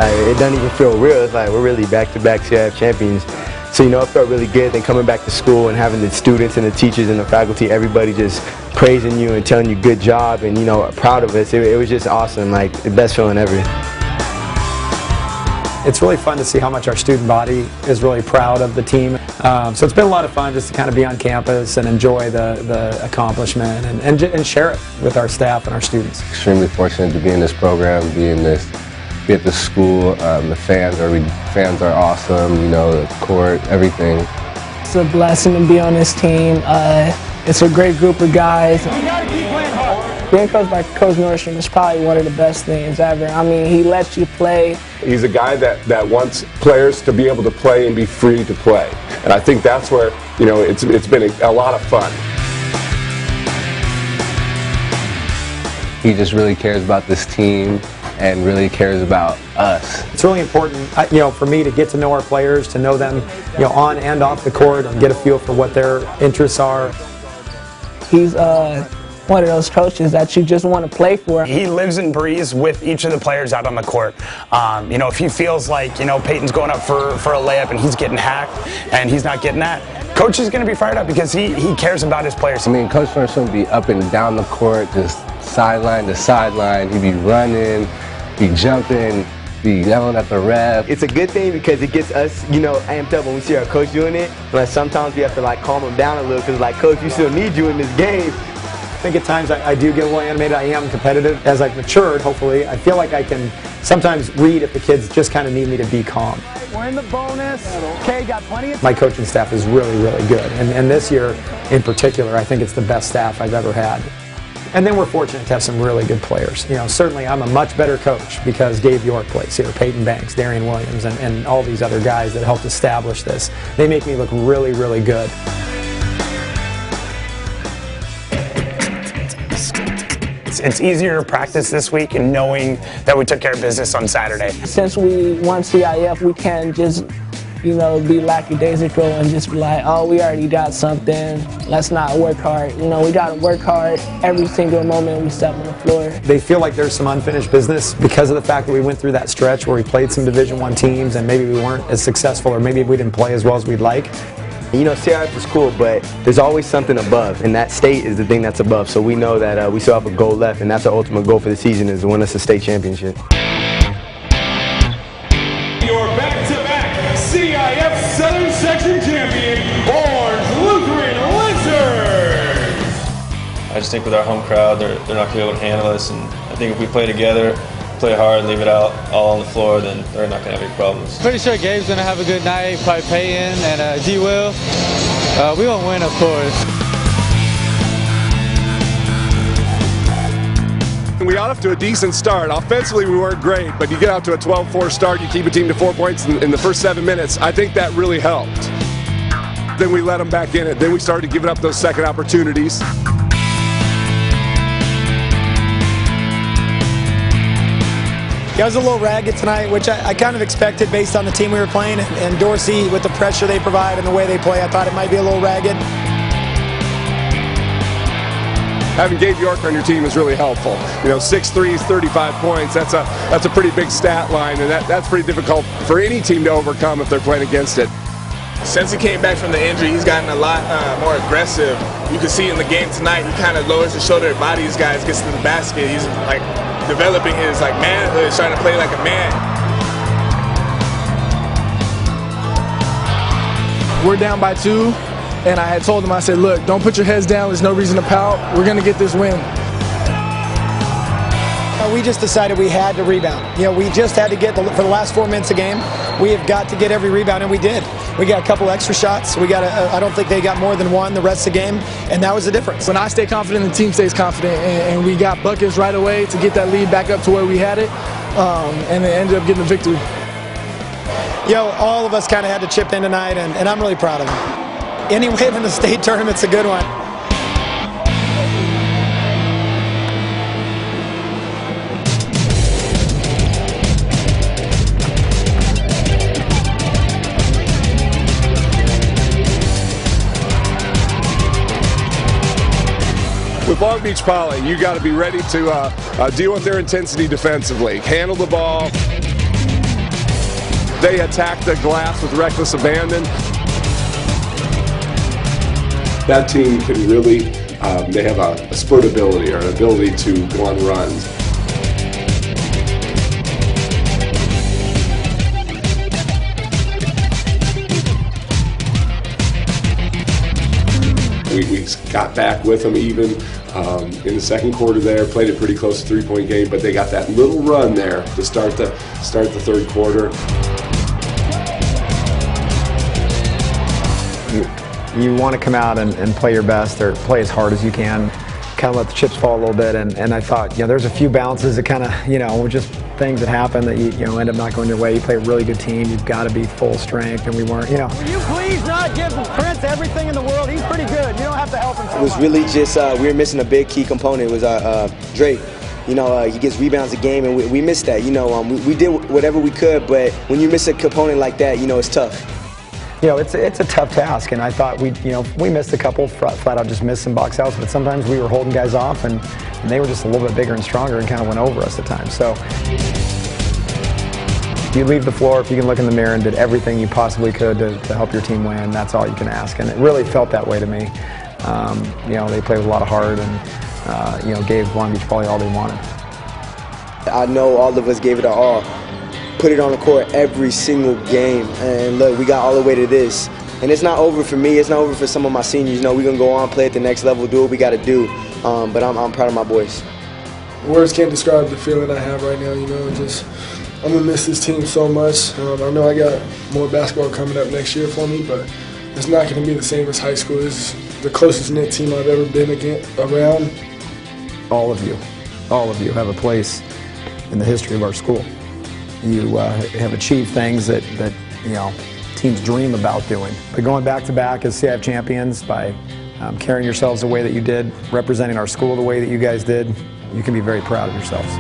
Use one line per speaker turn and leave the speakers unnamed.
It doesn't even feel real. It's like we're really back-to-back CIF champions. So, it felt really good. Then coming back to school and having the students and the teachers and the faculty, everybody just praising you and telling you good job and, proud of us. It was just awesome, like the best feeling ever.
It's really fun to see how much our student body is really proud of the team. So it's been a lot of fun just to kind of be on campus and enjoy the accomplishment and share it with our staff and our students.
Extremely fortunate to be in this program, be at this school. The fans are awesome, the court, everything.
It's a blessing to be on this team. It's a great group of guys.
We gotta keep playing hard.
Being coached by Coach Nordstrom is probably one of the best things ever. I mean, he lets you play.
He's a guy that wants players to be able to play and be free to play. And I think that's where, it's been a lot of fun.
He just really cares about this team and really cares about us.
It's really important, for me to get to know our players, to know them, on and off the court, and get a feel for what their interests are.
He's one of those coaches that you just want to play for.
He lives and breathes with each of the players out on the court. If he feels like, Peyton's going up for a layup and he's getting hacked and he's not getting that, Coach is going to be fired up because he cares about his players.
I mean, Coach Nordstrom would be up and down the court, just sideline to sideline. He'd be running, be jumping, be yelling at the ref.
It's a good thing because it gets us, amped up when we see our coach doing it. But sometimes we have to calm him down a little because Coach, we still need you in this game.
I think at times I do get a little animated. I am competitive. As I've matured, hopefully, I feel like I can sometimes read if the kids just kind of need me to be calm.
We're in the bonus. Okay, got plenty of
My coaching staff is really, really good. And this year in particular, I think it's the best staff I've ever had. And then we're fortunate to have some really good players. Certainly I'm a much better coach because Dave York plays here, Peyton Banks, Darian Williams, and all these other guys that helped establish this. They make me look really, really good.
It's easier to practice this week and knowing that we took care of business on Saturday.
Since we won CIF, we can't just, be lackadaisical and just be like, oh, we already got something. Let's not work hard. We got to work hard every single moment we step on the floor.
They feel like there's some unfinished business because of the fact that we went through that stretch where we played some Division I teams and maybe we weren't as successful or maybe we didn't play as well as we'd like.
CIF is cool, but there's always something above, and that state is the thing that's above. So we know that we still have a goal left, and that's our ultimate goal for the season is to win us a state championship.
Your back-to-back CIF Southern Section champion, Orange Lutheran Lizards.
I just think with our home crowd, they're not going to be able to handle us, and I think if we play together, play hard, leave it out all on the floor, then they're not going to have any problems.
Pretty sure Gabe's going to have a good night, probably Peyton and D. Will. We won't win, of course.
We got off to a decent start. Offensively, we weren't great, but you get out to a 12-4 start, you keep a team to 4 points in the first 7 minutes. I think that really helped. Then we let them back in it. Then we started giving up those second opportunities.
I was a little ragged tonight, which I kind of expected based on the team we were playing, and Dorsey with the pressure they provide and the way they play, I thought it might be a little ragged.
Having Dave York on your team is really helpful. 6 threes, 35 points, that's a pretty big stat line, and that's pretty difficult for any team to overcome if they're playing against it.
Since he came back from the injury, he's gotten a lot more aggressive. You can see in the game tonight, he kind of lowers his shoulder, bodies guys, gets to the basket. He's developing his manhood, starting to play like a man.
We're down by 2, and I had told him, I said, look, don't put your heads down. There's no reason to pout. We're going to get this win. We just decided we had to rebound. We just had to get, for the last 4 minutes of game, we have got to get every rebound, and we did. We got a couple extra shots. I don't think they got more than 1 the rest of the game, and that was the difference. When I stay confident, the team stays confident, and we got buckets right away to get that lead back up to where we had it, and it ended up getting the victory. All of us kind of had to chip in tonight, and I'm really proud of them. Any win in the state tournament's a good one.
With Long Beach Poly, you got to be ready to deal with their intensity defensively, handle the ball. They attacked the glass with reckless abandon. That team can really, they have a spurt ability or an ability to go on runs. We got back with them even in the second quarter there, played a pretty close three-point game, but they got that little run there to start the third quarter.
You want to come out and play your best or play as hard as you can, kind of let the chips fall a little bit, and I thought, there's a few bounces that kind of, were just things that happen that you end up not going your way. You play a really good team, you've got to be full strength, and we weren't,
Will you please not give Prince everything in the world? He's pretty good. You don't have to help him so
It was really just, we were missing a big key component. It was Drake. He gets rebounds a game, and we missed that. We did whatever we could, but when you miss a component like that, it's tough.
It's a tough task, and I thought we missed a couple, flat out just missed some box outs, but sometimes we were holding guys off, and they were just a little bit bigger and stronger and kind of went over us at times. So if you leave the floor, if you can look in the mirror and did everything you possibly could to help your team win, that's all you can ask, and it really felt that way to me. They played with a lot of heart and gave Long Beach Poly all they wanted.
I know all of us gave it our all. Put it on the court every single game, and look, we got all the way to this. And it's not over for me, it's not over for some of my seniors. We're going to go on, play at the next level, do what we got to do, but I'm proud of my boys.
Words can't describe the feeling I have right now, I'm going to miss this team so much. I know I got more basketball coming up next year for me, but it's not going to be the same as high school. This is the closest knit team I've ever been around.
All of you have a place in the history of our school. You have achieved things that teams dream about doing. But going back-to-back as CIF champions, by carrying yourselves the way that you did, representing our school the way that you guys did, you can be very proud of yourselves.